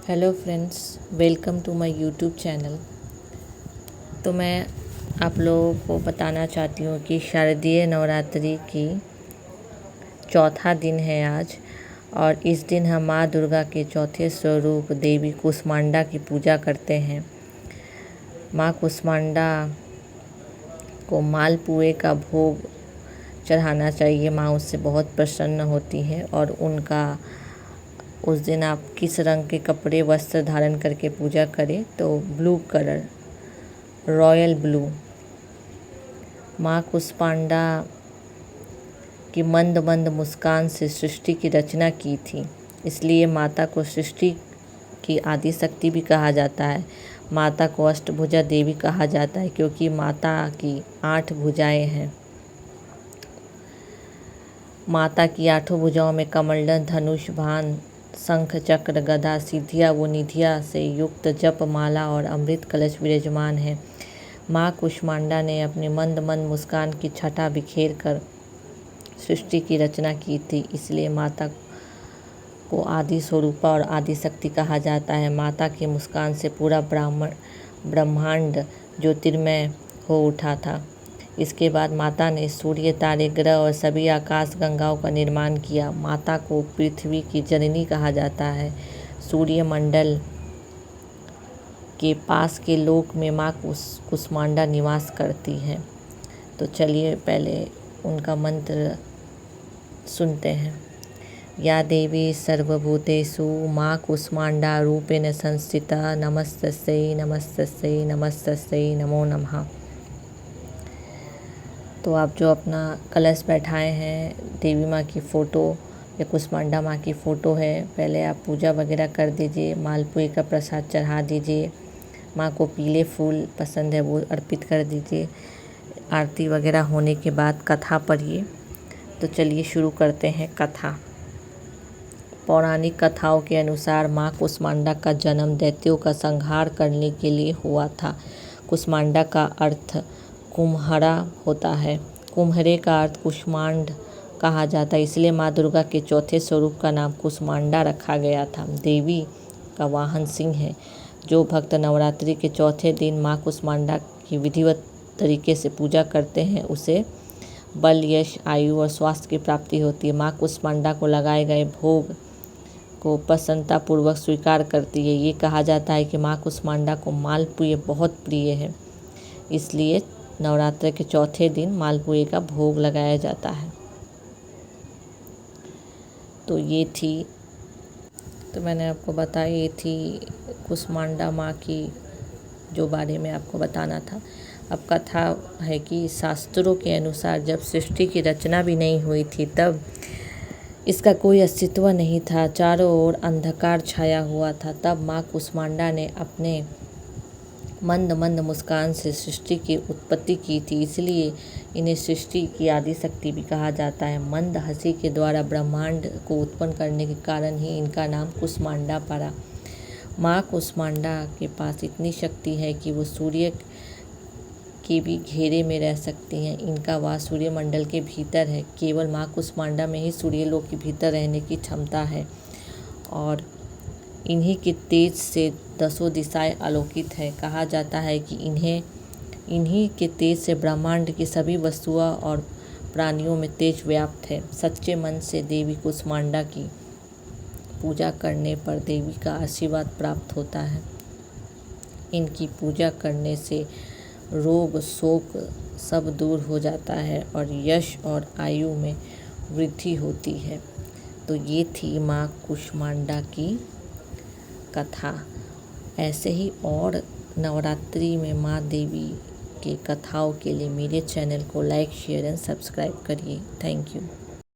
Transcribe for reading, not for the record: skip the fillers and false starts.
Hello friends, welcome to my YouTube channel. तो मैं आप लोगों को बताना चाहती हूँ कि शारदीय नवरात्रि की चौथा दिन है आज, और इस दिन हम माँ दुर्गा के चौथे स्वरूप देवी कुष्मांडा की पूजा करते हैं। माँ कुष्मांडा को मालपुए का भोग चढ़ाना चाहिए। माँ उससे बहुत प्रसन्न होती है और उस दिन आप किस रंग के कपड़े वस्त्र धारण करके पूजा करें तो ब्लू कलर, रॉयल ब्लू। माँ कुष्मांडा की मंद मंद मुस्कान से सृष्टि की रचना की थी, इसलिए माता को सृष्टि की आदि शक्ति भी कहा जाता है। माता को अष्टभुजा देवी कहा जाता है क्योंकि माता की 8 भुजाएं हैं। माता की 8 भुजाओं में कमंडल, धनुष, बाण, शंख, चक्र, गदा, सिद्धियाँ व निधियाँ से युक्त जप माला और अमृत कलश विराजमान है। माँ कुष्मांडा ने अपने मंद मंद मुस्कान की छटा बिखेर कर सृष्टि की रचना की थी, इसलिए माता को आदि स्वरूपा और आदि शक्ति कहा जाता है। माता की मुस्कान से पूरा ब्रह्मांड ज्योतिर्मय हो उठा था। इसके बाद माता ने सूर्य, तारे, ग्रह और सभी आकाश गंगाओं का निर्माण किया। माता को पृथ्वी की जननी कहा जाता है। सूर्य मंडल के पास के लोक में माँ कुष्मांडा निवास करती है। तो चलिए पहले उनका मंत्र सुनते हैं। या देवी सर्वभूतेषु माँ कुष्मांडा रूपेण संस्थिता नमस्तस्यै नमस्तस्यै नमस्तस्यै नमो नमः। तो आप जो अपना कलश बैठाए हैं, देवी माँ की फ़ोटो या कुष्मांडा माँ की फ़ोटो है, पहले आप पूजा वगैरह कर दीजिए, मालपुए का प्रसाद चढ़ा दीजिए। माँ को पीले फूल पसंद है, वो अर्पित कर दीजिए। आरती वगैरह होने के बाद कथा पढ़िए। तो चलिए शुरू करते हैं कथा। पौराणिक कथाओं के अनुसार माँ कुष्मांडा का जन्म दैत्यों का संहार करने के लिए हुआ था। कुष्मांडा का अर्थ कुम्हरा होता है। कुम्हरे का अर्थ कुष्मांड कहा जाता है, इसलिए माँ दुर्गा के चौथे स्वरूप का नाम कुष्मांडा रखा गया था। देवी का वाहन सिंह है। जो भक्त नवरात्रि के चौथे दिन माँ कुष्मांडा की विधिवत तरीके से पूजा करते हैं, उसे बल, यश, आयु और स्वास्थ्य की प्राप्ति होती है। माँ कुष्मांडा को लगाए गए भोग को प्रसन्नतापूर्वक स्वीकार करती है। ये कहा जाता है कि माँ कुष्मांडा को मालपुए बहुत प्रिय है, इसलिए नवरात्र के चौथे दिन मालपुए का भोग लगाया जाता है। तो मैंने आपको बताया, ये थी कुष्मांडा माँ की जो बारे में आपको बताना था। अब कथा है कि शास्त्रों के अनुसार जब सृष्टि की रचना भी नहीं हुई थी, तब इसका कोई अस्तित्व नहीं था, चारों ओर अंधकार छाया हुआ था। तब माँ कुष्मांडा ने अपने मंद मंद मुस्कान से सृष्टि की उत्पत्ति की थी, इसलिए इन्हें सृष्टि की आदि शक्ति भी कहा जाता है। मंद हंसी के द्वारा ब्रह्मांड को उत्पन्न करने के कारण ही इनका नाम कुष्मांडा पड़ा। माँ कुष्मांडा के पास इतनी शक्ति है कि वो सूर्य के भी घेरे में रह सकती हैं। इनका वास सूर्यमंडल के भीतर है। केवल माँ कुष्मांडा में ही सूर्यलोक के भीतर रहने की क्षमता है, और इन्हीं के तेज से 10 दिशाएं आलोकित है। कहा जाता है कि इन्हीं के तेज से ब्रह्मांड की सभी वस्तुओं और प्राणियों में तेज व्याप्त है। सच्चे मन से देवी कुष्मांडा की पूजा करने पर देवी का आशीर्वाद प्राप्त होता है। इनकी पूजा करने से रोग शोक सब दूर हो जाता है और यश और आयु में वृद्धि होती है। तो ये थी माँ कुष्मांडा की कथा। ऐसे ही और नवरात्रि में माँ देवी के कथाओं के लिए मेरे चैनल को लाइक, शेयर एंड सब्सक्राइब करिए। Thank you.